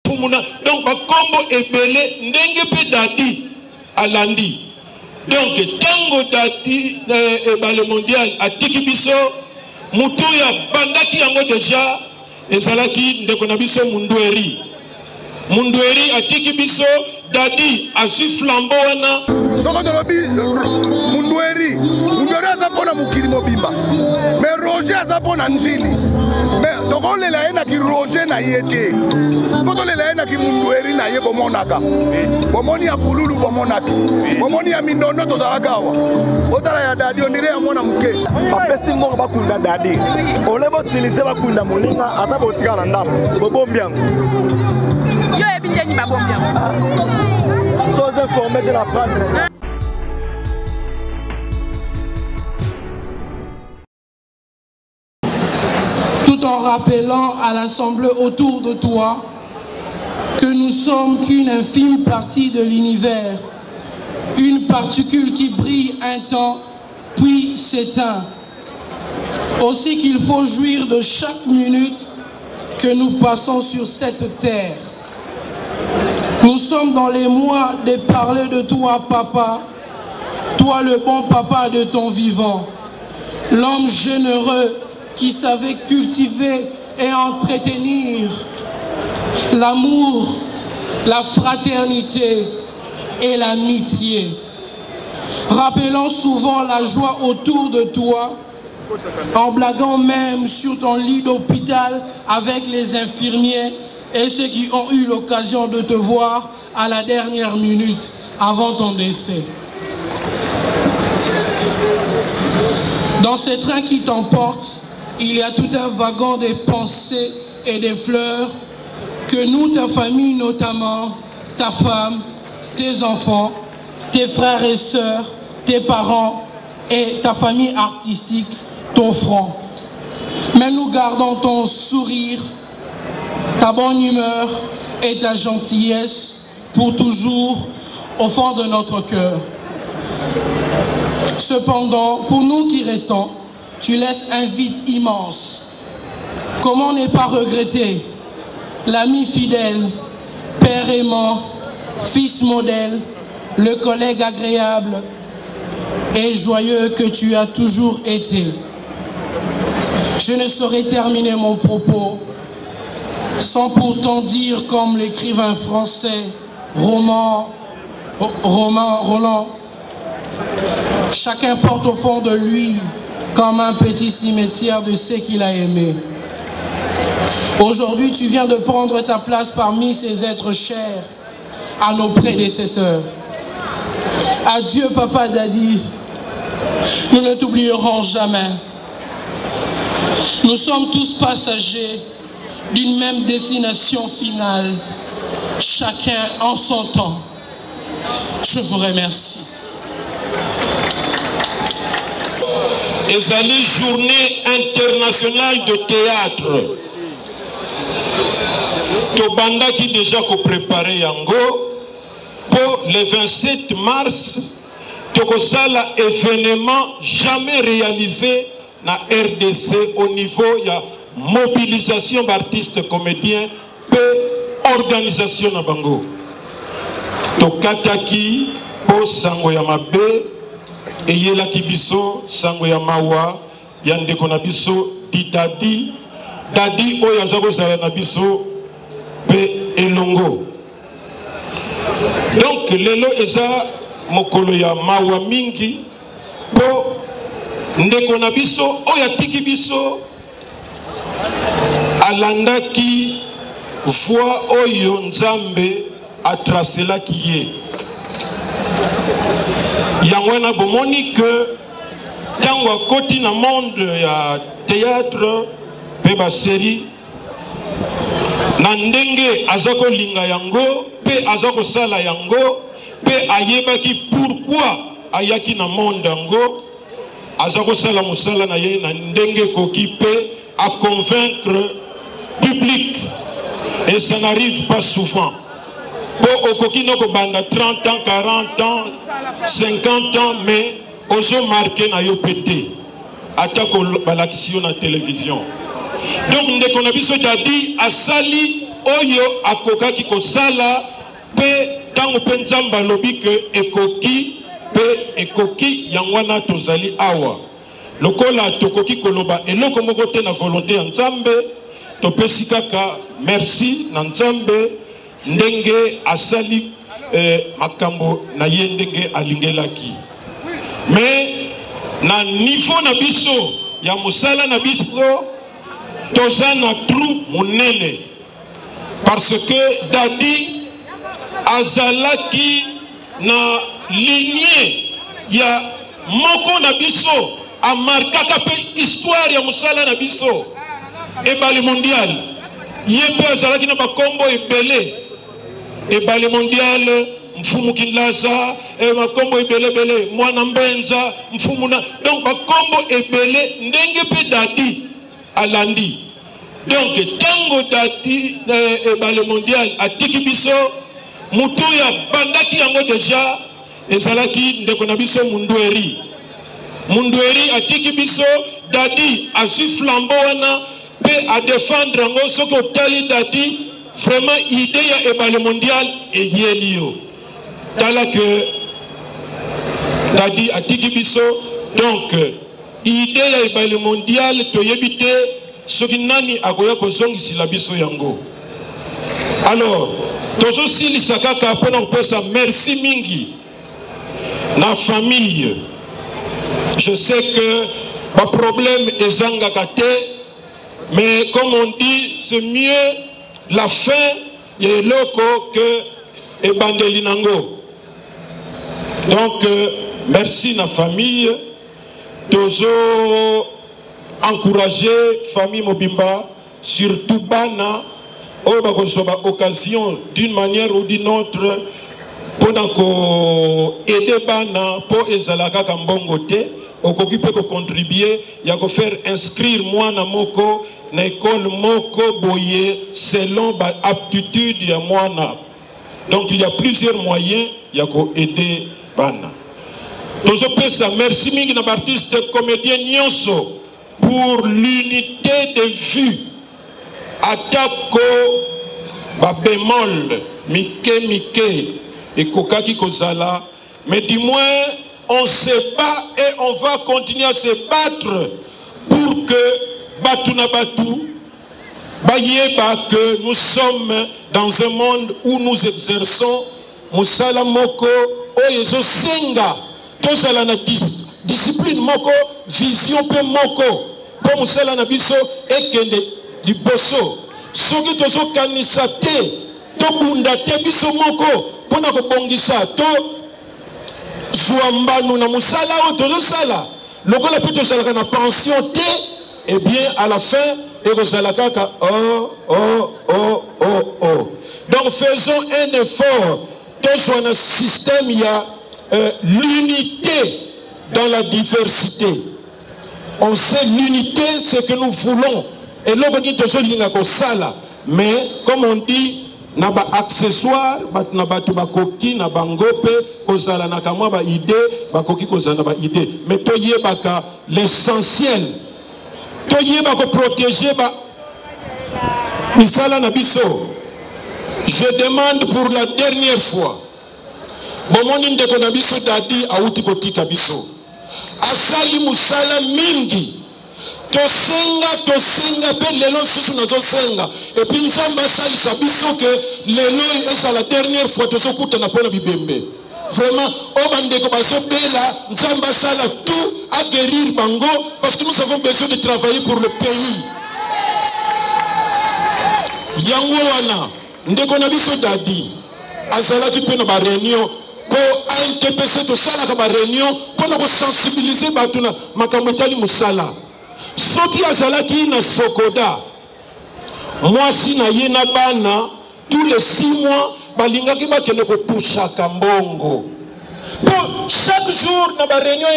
Fumuna. Donc, combo est belé, n'enge pe dadi alandi. Donc, tango dadi le mondial a tiki biso, mutuya bandaki yango déjà, et salaki ndekonabiso mundueri. Mundueri a tiki biso, dadi a su flambeau wana. Soko de lobi, mundueri a zapona mukiri mobimba. Mais Roger a zapona njili. Mais donc on les laïna qui Roger na yete. Quand on les laïna qui mundueri na ye bomonaka. Bomoni a pululu bomonaki. Bomoni a mindono to zalagawa. Otala ya dadi on dirait à mona muke. Papesi mo bakunda dadi. On les va utiliser bakunda moninga ata botika na ndam. Bobombiango. Yo ebiteni babombiango. Sois informé de la prendre. Tout en rappelant à l'Assemblée autour de toi que nous sommes qu'une infime partie de l'univers, une particule qui brille un temps, puis s'éteint. Aussi qu'il faut jouir de chaque minute que nous passons sur cette terre. Nous sommes dans les mois de parler de toi, papa, toi le bon papa de ton vivant, l'homme généreux qui savait cultiver et entretenir l'amour, la fraternité et l'amitié. Rappelant souvent la joie autour de toi, en blaguant même sur ton lit d'hôpital avec les infirmiers et ceux qui ont eu l'occasion de te voir à la dernière minute avant ton décès. Dans ce train qui t'emporte, il y a tout un wagon des pensées et des fleurs que nous, ta famille notamment, ta femme, tes enfants, tes frères et sœurs, tes parents et ta famille artistique t'offront. Mais nous gardons ton sourire, ta bonne humeur et ta gentillesse pour toujours au fond de notre cœur. Cependant, pour nous qui restons, tu laisses un vide immense. Comment ne pas regretter l'ami fidèle, père aimant, fils modèle, le collègue agréable et joyeux que tu as toujours été. Je ne saurais terminer mon propos sans pourtant dire comme l'écrivain français Roland, chacun porte au fond de lui comme un petit cimetière de ce qu'il a aimé. Aujourd'hui, tu viens de prendre ta place parmi ces êtres chers à nos prédécesseurs. Adieu, papa Dadi. Nous ne t'oublierons jamais. Nous sommes tous passagers d'une même destination finale, chacun en son temps. Je vous remercie. Ezali journée internationale de théâtre. Tobanda qui déjà préparé yango pour le 27 mars. Tokosala événement jamais réalisé na RDC au niveau ya mobilisation d'artistes comédiens et organisation na bango. Tokataki po sango ya mabe eyela kibiso sango ya mawa ya ndeko na biso didadi dadi oyo azako zala na biso pe elongo. Donc lelo eza mokolo ya mawa mingi po ndeko na biso oyo atiki biso alandaki voie oyo Nzambe atracelaki ye. Yango na bomoni que tango akoti na monde ya théâtre pe ba série na ndenge azako linga yango pe azako sala yango pe ayebaki pourquoi ayaki na monde yango azako sala musala na ye na ndenge koki pe à convaincre public. Et ça n'arrive pas souvent. Pour Okokino Kobanda 30 ans, 40 ans, 50 ans, mais oso marqué na yo pété. Attaque l'action à la télévision. Donc, Ndekonabiso a dit à Sali oyo akokaki kosala pe tango pe nzambe alobi ke ekoki pe ekoki yango wana tozali awa lokola tokoki koloba eloko moko te na volonté ya nzambe topesi kaka merci na nzambe ndenge asali makambo na ye ndenge alingelaki mais na niveau na biso ya mosala na biso toza na trou monene parce que Dadi azalaki na lignée ya moko na biso amarkaka pe histoire ya mosala na biso ebale mondial ye mpe azalaki na bakombo ebele ebale mondial mfumu kinlaza makombo ebele mwana mbenza mfumu na donc bakombo ebele ndenge pe Dadi alandi donc tango Dadi ebale mondial atiki biso mutu ya bandaki yango deja ezalaki ndeko na biso Mundweri atiki biso Dadi azwi flambeau wana pe a défendre yango soki otali Dadi vraiment idée ya ebale mondial eyeli yo tala que Dadi atiki biso donc idée ya ebale mondial toyebi te soki nani akoya kozongisila biso yango alors tozosilisa kaka mpona kopesa merci mingi na famille. Je sais que le problème est zangakate, mais comme on dit, c'est mieux la fin et l'oko que Ebandelinango. Donc, merci la famille. Tozo encourager famille Mobimba, surtout Bana, au bakosoba occasion d'une manière ou d'une autre pour aider Bana pour ezalaka kambongote. Okoki peut contribuer, il y a que faire inscrire moi na moko na école moko boye selon ba aptitude ya moi na. Donc il y a plusieurs moyens, il y a que aider Bana. Tozo pesa merci mingi na artiste comédien nyonso pour l'unité de vue. Atako ba bémol mike et kokaki kozala, mais du moins on se bat et on va continuer à se battre pour que Batuna Batu, que nous sommes dans un monde où nous exerçons Musala Moko, Oyezo Senga, Tozala na discipline Moko, vision pe Moko, pour Musala na biso et Kende Liboso. Soki Tozo Kanisate, Tobunda te biso Moko, pour na kobongisa, to Zouambanu na musala ou tozo sala. Lokola plutôt sala na pension te, et bien à la fin, et vous allez kaka oh. Donc faisons un effort. Tous on a un système, il y a l'unité dans la diversité. On sait l'unité, c'est que nous voulons. Et là on dit toujours l'ingako sala. Mais comme on dit, na ba accessoire na batu bakoki na bangope kozala na kamwa ba idée bakoki kozala ba idée mais toyebaka l'essentiel toyeba ko protéger ba misala na biso. Je demande pour la dernière fois bomoni ndeko na biso Dadi auti kotika biso asali musala mingi tosenga pe lelo susu nazo senga et puis nzamba sali sabiso que lelo est la dernière fois tozokuta na pona bibembe vraiment o bande ko baso bela nzamba sala tout à guérir bango parce que nous avons besoin de travailler pour le pays yango wana ndeko na biso Dadi azala ki pe na ba réunion pour ANTPC to sala ka ba réunion pour na sensibiliser batuna makambo tali musala. Soki azalaki na Sokoda, moi si na yena bana, tous les 6 mois, balingaki bakende ko toucha kambongo. Pour chaque jour, dans la réunion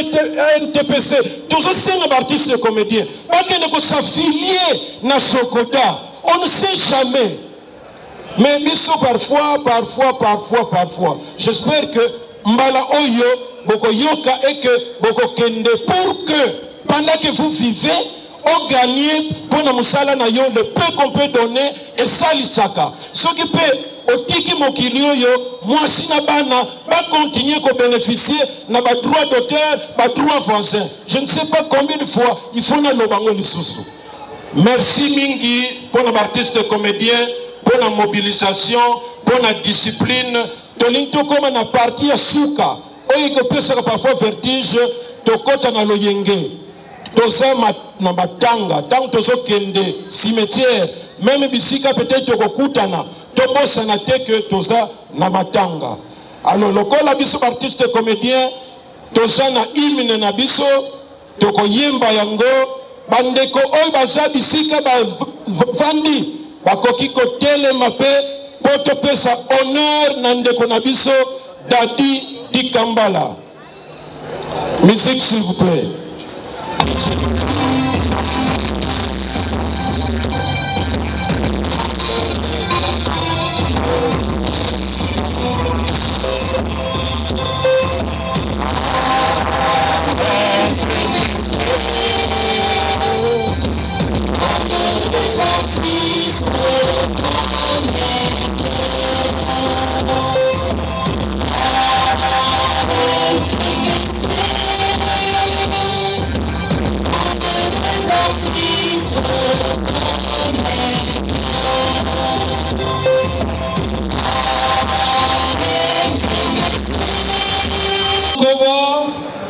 NTPC, tous ces artistes et comédiens, bakende ko s'affilier na Sokoda. On ne sait jamais. Mais biso parfois. J'espère que Mbala Oyo, Boko Yoka et que Boko Kende pour que pendant que vous vivez, au gagner pour nous musala na yo le peu qu'on peut donner et ça l'isaka ce qui peut au tiki mokilio yo moi si na bana va continuer à bénéficier na ba droit d'auteur ba droit français je ne sais pas combien de fois il faut na lobango lisusu. Merci mingi pour nos artistes comédiens pour la mobilisation pour la discipline tolinto comme na partie ya suka oyo ko pesa parfois vertige to kota na loyenge toza na batanga tant tozo kende cimetière même bisika peut-être kokutana tobosa na te que toza na matanga alors lokola biso artiste comédien toza na hymne na biso tokoyemba yango bandeko oyo baza bisika bavandi bakoki kotelema mpe po topesa honneur na ndeko na biso Dadi Dikambala. Musique s'il vous plaît.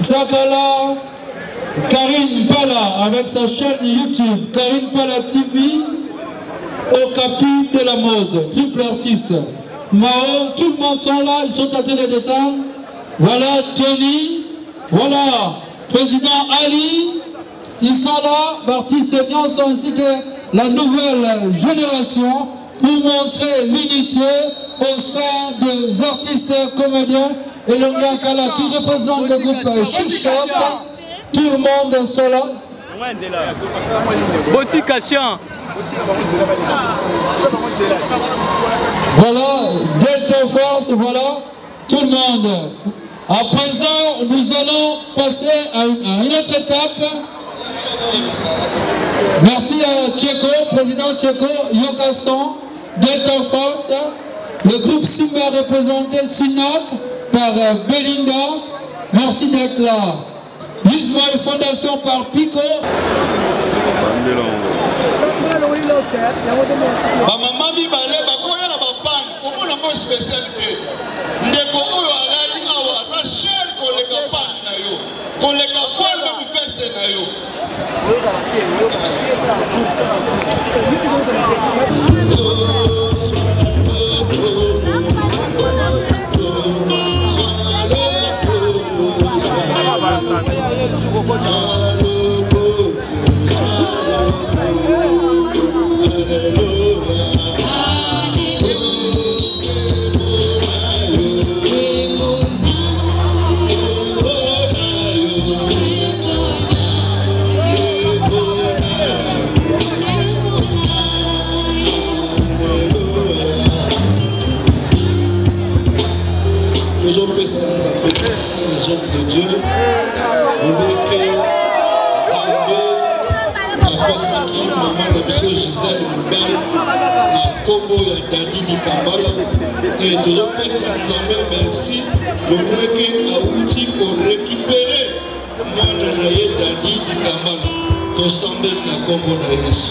Zakala, Karine Pala avec sa chaîne YouTube, Karine Pala TV, au capi de la mode, triple artiste. Mao, tout le monde sont là, ils sont en train de descendre. Voilà Tony, voilà Président Ali, ils sont là, artistes Nyonso ainsi que la nouvelle génération pour montrer l'unité au sein des artistes comédiens. Et le Kala qui représente le groupe Chichot, tout le monde est là. Voilà, Delta Force, voilà, tout le monde. À présent, nous allons passer à une autre étape. Merci à Tcheko, président Tcheko, Yokason, Delta Force, le groupe Simba représenté Sinoc par Belinda, merci d'être là. L'Ismaël Fondation par Pico. Maman Bibale, bakoya na bapan, komona mo spécialité. Ndeko oyo alali awa asa cher koleka pan na yo. Koleka folle na feste na yo. Les hommes de Dieu voulaient que Zambé après ça qui maman la biso Gisèle Moubal à Kobo ya Dadi Dikambala et toujours fait ça Zambé merci le vrai que Aouti pour récupérer moi la naye Dadi Dikambala pour s'embêter na Kobo na Yesu.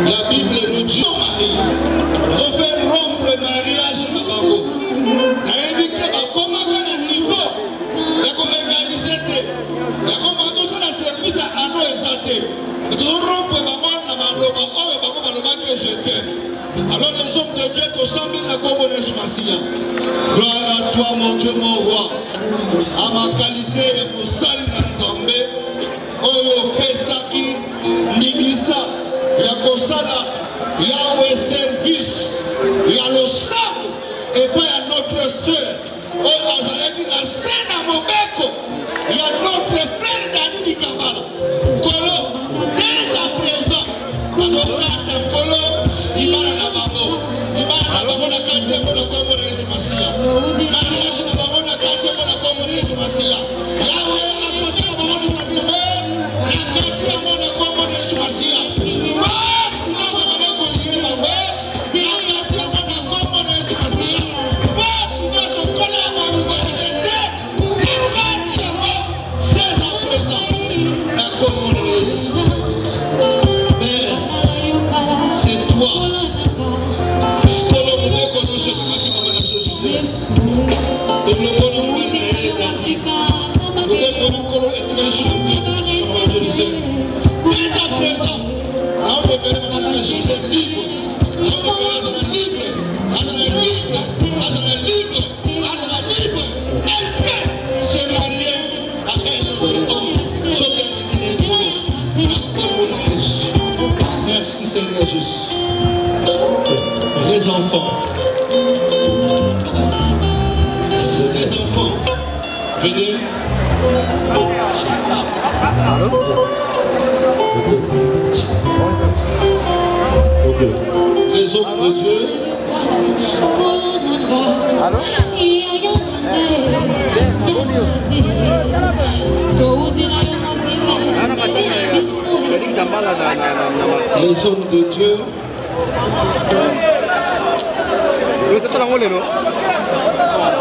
La Bible nous dit Dieu, qu'on s'en vient à Komones Massia. Gloire à toi, mon Dieu, mon roi. À ma qualité et pour salir dans Zambé. Oyo Pesaki, Nigisa, Yakosana, Yahweh service, Yalo Sabo, et pas à notre soeur. Oyo Azalaki na Sena Mobeko, Y'a notre frère Dani Nikabala. Kolo, dès à présent, nous avons quatre Kolo, Ibana Nabamo, Ibana Nabamo na quartier pour la communauté de Massia. Mariage Nabamo na quartier pour la communauté de Massia. Yahweh associé Nabamo de Massia. La quartier pour la communauté de Massia. Face, nous avons collier Mabé. La quartier pour la communauté de Massia. Face, nous avons collé à mon université. La quartier dès à présent, la communauté. Père, c'est toi. Merci Seigneur Jésus. Les enfants. Les enfants. Venez. Les hommes de Dieu. Les hommes de Dieu.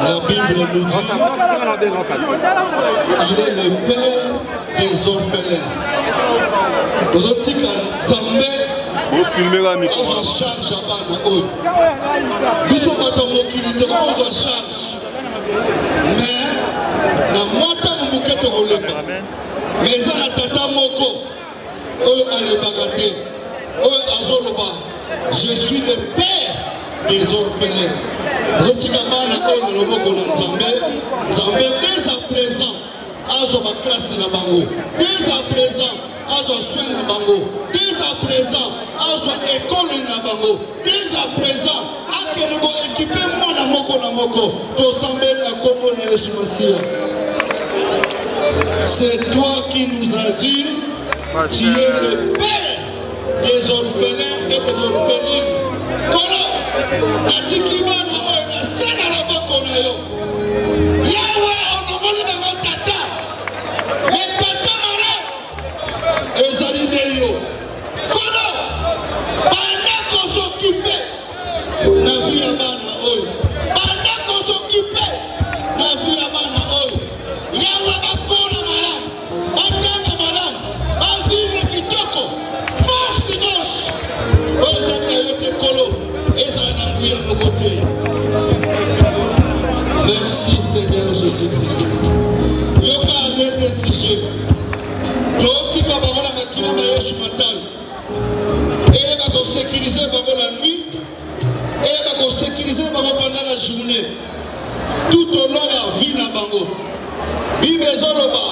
La Bible nous dit il est le père des orphelins. Nous avons dit que Zambé on charge à Bana. Nous sommes à charge. Mais la moitié de bouquet de relève. Mais ça la tata moko. Je suis le père des orphelins. Dès à présent, azo ma classe na bango. Dès à présent, azo soin na bango. Dès à présent, azo école na bango. Dès à présent, akelego équipé moi na moko. To sambel na kombo na Yesu Masia. C'est toi qui nous as dit, tu es le père des orphelins et des orphelines. Kola, la tikimana na sena na bako na yo. Yahweh onoboli na tata. Les tata mara ezalinde yo. Kola, bana ko s'occuper na vie ya bana oyo. Bana ko s'occuper na vie ya bana oyo. Yahweh bakona mara. Batanga mara. Ba vivre kitoko. Force nos. Ozani ayote kolo. Merci Seigneur Jésus-Christ. Yoka adepte sujet. L'autre va avoir la makina mayosh matal. Et va qu'on sécuriser la nuit. Et va qu'on sécuriser pendant la journée. Tout au long de la vie na bango. Bibezoloba.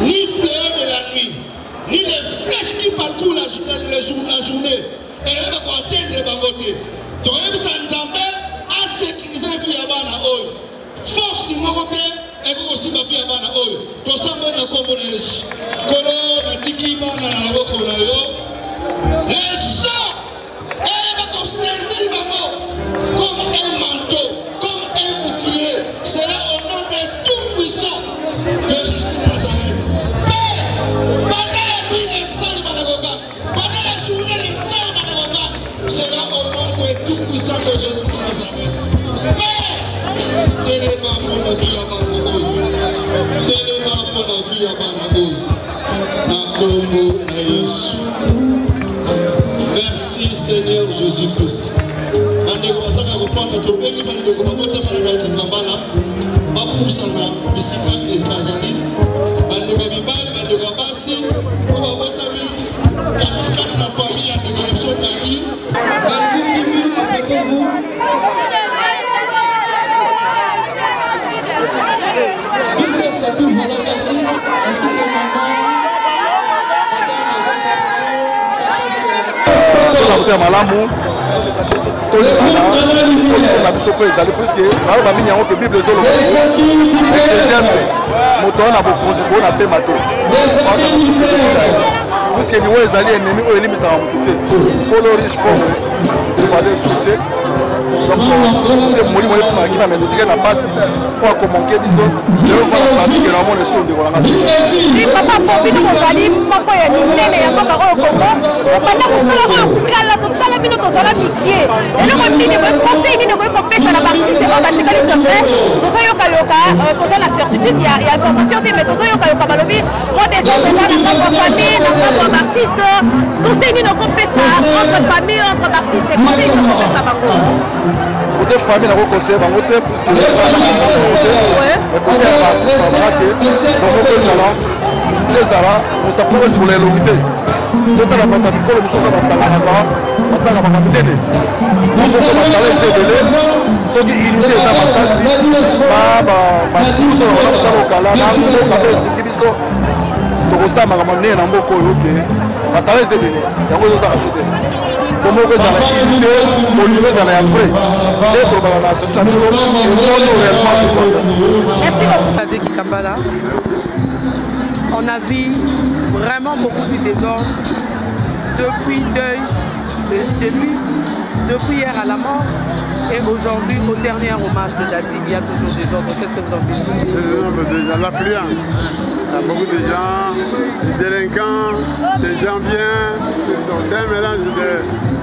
Ni fléau de la nuit, ni les flèches qui parcourent la journée. Et elle va atteindre les bangotés. Donc, elle a sécurisé la vie à Bana Oyo. Force de mon côté, et aussi ma vie à Bana Oyo. Tout ça, je vais composer. Kolo, Natiki, Bana, Nalaboko, Nayo. Les gens, elle va servir comme un manteau, comme un bouclier. C'est là au nom de Tout-Puissant de Jésus-Christ de Nazareth. Père, pendant la nuit, les saints, pendant la journée, les saints, c'est là au nom de Tout-Puissant de Jésus de Nazareth. Père, téléma pour la vie à Banaoui. Téléma pour la vie à Banaoui. Na Congo, na Yesu. Merci Seigneur Jésus-Christ. Bandeko basaka kofanda tobengi bandeko babota bandeko kabala. Bapusana bisika ezazali. Bandeko bibali bandeko basi. Babota mi katikati na famille ya ndeko Nagi. tout, voilà, merci. Ainsi que maman. Malamu, la biso pe ezali puisque nalo bamini yango ke bible ezoloba ecclésiaste moto wana bokonzi bona pema te puisque liwo ezali ennemi oyo elimisaka motu te polo riche pauvre croise sur te donc molimo etumaki na mendo tike na pasi po akomanke biso lelo kona santike na mona eso ndeko nanga papa po bino kozali moko ya minene ya mboka oyo kongo banda kosala oyo kala totala bino tozala mikie eloko nini conseil nini okoki kopesa na baartiste oyo batikali secret tozoyokayoka toza na certitude ya information te mais tozoyokayoka balobi modestin toza na kaka famille na kaka baartiste conseil nini okopesa entre famille entre baartiste conseil nini okopesa bango côté famille na conseil bango te puisque côté artiste abrake donc ezala osapoko ezikola elongi te totala bato ya mikolo mosuku basalaka basalaka makambo minene moko basala ezebele soki unité eza makasi batuto bakona kosala kokala namboka mpe esuki biso tokosala makambo minene na mboka oyo ke batala ezebele yango ezozala so te komoko ezala unité molingo ezala ya vrai nde tolobaka na asosisa biso ekono réellement merci beaucoup Tadeki Kambala. On a vu vraiment beaucoup de désordre depuis deuil de chez lui, depuis hier à la mort et aujourd'hui au dernier hommage de Dadi. Il y a toujours des ordres. Qu'est-ce que vous en dites? L'affluence. Il y a beaucoup de gens, des délinquants, des gens bien. C'est un mélange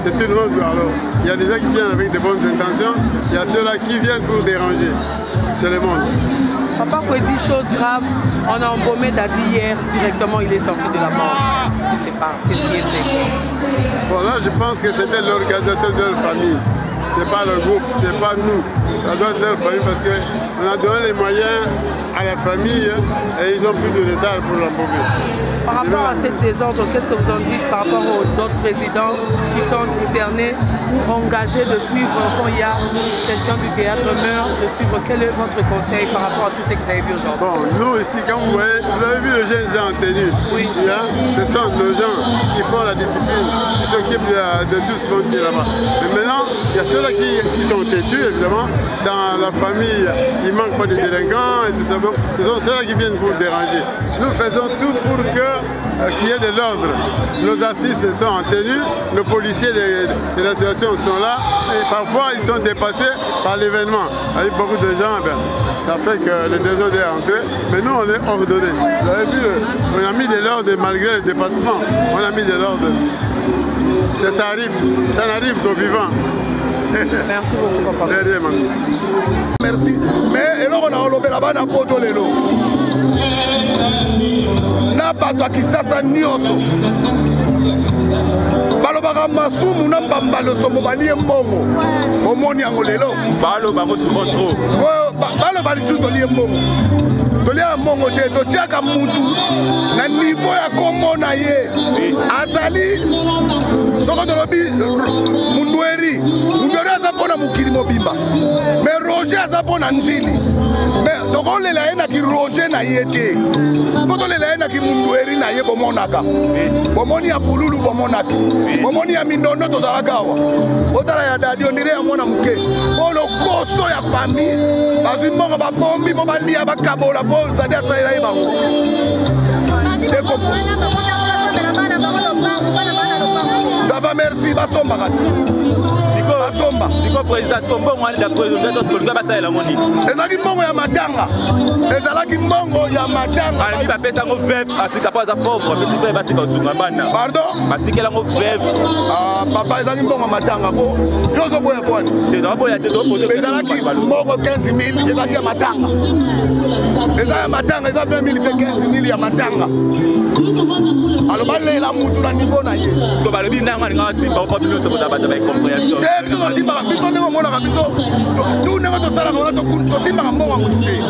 de tout le monde. Alors, il y a des gens qui viennent avec de bonnes intentions, il y a ceux-là qui viennent pour déranger. C'est le monde. Papa peut dire chose grave. On a embaumé Dadi hier, directement il est sorti de la mort. Je ne sais pas, qu'est-ce qui est fait? Bon là je pense que c'était l'organisation de leur famille. C'est pas le groupe, c'est pas nous. Ça doit être leur famille parce qu'on a donné les moyens à la famille et ils ont plus de retard pour l'embaumer. Par rapport à cette désordre, qu'est-ce que vous en dites par rapport aux autres présidents qui sont discernés ou engagés de suivre quand il y a quelqu'un du théâtre meurt, de suivre? Quel est votre conseil par rapport à tout ce que vous avez vu aujourd'hui? Bon, nous ici, quand vous voyez, vous avez vu les jeunes gens en tenue. Oui. Ce sont nos gens qui font la discipline, qui s'occupent de tout ce monde qui est là-bas. Mais maintenant, il y a ceux-là qui sont têtus, évidemment. Dans la famille, il ne manque pas de délinquants et tout ça. Ce sont ceux-là qui viennent vous déranger. Nous faisons tout pour qu'il y ait de l'ordre. Nos artistes sont en tenue, nos policiers de l'association sont là et parfois ils sont dépassés par l'événement. Avec beaucoup de gens, ça fait que le désordre est entré, mais nous on est ordonnés. Vous avez vu, on a mis de l'ordre malgré le dépassement, on a mis de l'ordre. Ça arrive, ça n'arrive qu'aux vivants. Merci beaucoup, papa. Merci. Mais eloko na olobela bana poto lelo. Na bato ya kisasa nyonso balobaka masumu na mbambalo sombo balie mbongo omoni yango lelo baloba ngo souvent trop baloba lisusu tolie mbongo tolia mbongo te totiaka mutu na niveau ya kombo na ye azali soko tolobi Mundweri aza mpona mokili mobimba mais Roger aza mpona njili mais tokolela ye na ki Roger na ye te po tolela ye na ki Mundweri na ye bomonaka bomoni ya pululu bomonaki bomoni ya mindondo tozalaka awa otala ya dadi ondire ya mwana moke po lokoso ya famille bazwi mbongo babombi po balia bakabola po zadi asalela ye bango ça va, merci, basomba kasi. Basomba. Siko président, siko mbongo wani da président, siko luka basa la moni. Ezalaki mbongo ya matanga. Ezalaki mbongo ya matanga. Ani ba pesa ngo veuve, atika pas za pauvre, mais siko batika osunga bana. Pardon? Batikela ngo veuve. Ah, papa ezalaki mbongo ya matanga ko. Yozo boya kwani. C'est dans boya te do poser. Ezalaki mbongo 15 000, ezalaki ya matanga. Ezalaki ya matanga, ezalaki 20 000 te 15 000 ya matanga. Alors balela mutu na niveau na ye. Siko balobi nanga nga simba ko bino so bata ba compréhension. Biso simba biso ndenge monaka biso tu ndenge tosalaka wana tosimbaka mbongo ya motu te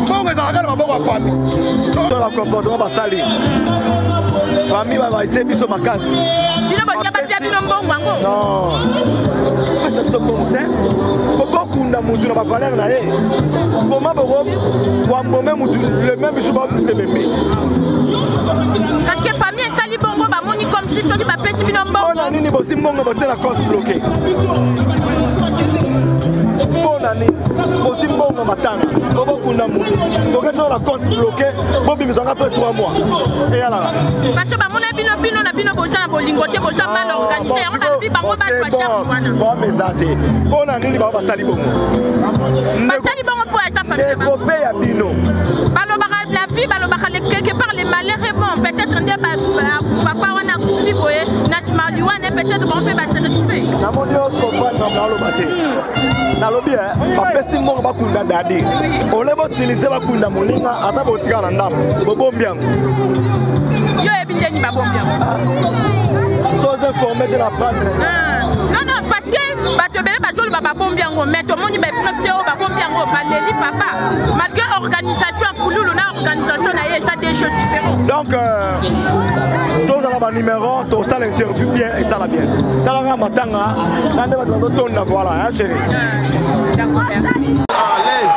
mbongo ezalaka na maboko ya famille tola comportement basali famille babaise biso makasi bino batia batia bino mbongo yango non asa biso mbongo te bokoku kunda mutu na ba valeur na ye. Comment boko wa mbome mutu le même jour ba plus bébé. Parce que famille est sali bongo ba moni comme si to di ba pesi bino mbongo. On a nini bosi mbongo bosi la compte bloqué. Bonani, aussi bon matanga. Bobo kunda mutu. Donc quand la compte bloqué, bobi nous en après 3 mois. Et là. Parce que ba mona bino na bino boja na bolingote boja mal organisé. On a dit bango ba kwa cher wana. Bon mes até. Bonani ba ba sali bongo. Sali bongo pour sa famille. Développer ya bino. Balo ba la vie, balo ba quelque part les malheureux vont peut-être ndé ba papa wana kufi boye na chimali wana peut-être bon peut ba se retrouver. Na mon Dieu, comprendre na lo baté. Na lobi bapesi mbongo bakunda dadi ole botilize bakunda moninga ata botika na ndambo bobombi yango yo ebindeni babombi yango soze informé de la panne non parce que bato bele bazoli babombi yango mais to moni ba preuve o babombi yango baleli papa malgré organisation kululu na organisation na ye ça des choses différentes donc tous ala ba numéro to ça l'interview bien et ça la bien talanga matanga nande bato tonda voilà hein chérie d'accord à l'aise.